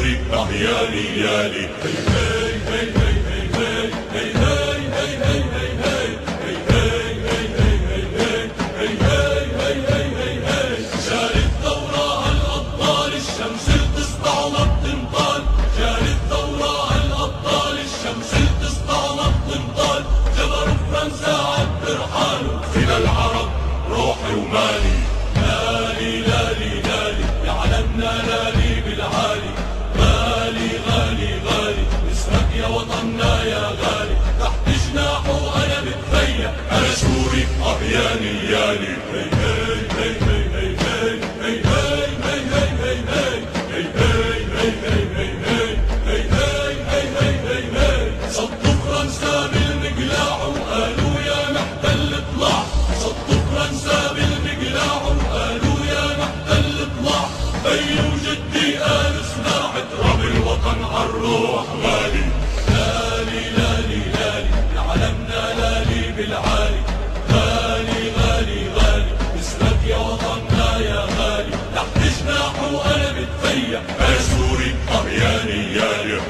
سوري يالي يالي. هي هي هي هي هي هي هي هي. شالت ثورة هالأبطال الشمس تسطع وما بتنطال، شالت ثورة هالأبطال الشمس تسطع وما بتنطال. جبروا فرنسا عالترحال وفينا العرب روحي ومالي. لالي لالي لالي يعلمنا لالي بالعالي، غالي غالي غالي اسمك يا وطننا يا غالي. تحت جناحه أنا بتفيا أنا سوري يالي يالي. هي هي هي هي هي هي صدوا فرنسا بالمقلاع وقالوا يا محتل اطلع، صدوا فرنسا بالمقلاع وقالوا يا محتل اطلع. أي وجدي قال اسمع تراب الوطن عالروح غالي. لالي لالي لالي يعلمنا لالي بالعالي، غالي غالي غالي اسمك يا وطننا يا غالي. تحت جناحه أنا بتفيا أنا سوري يالي يالي.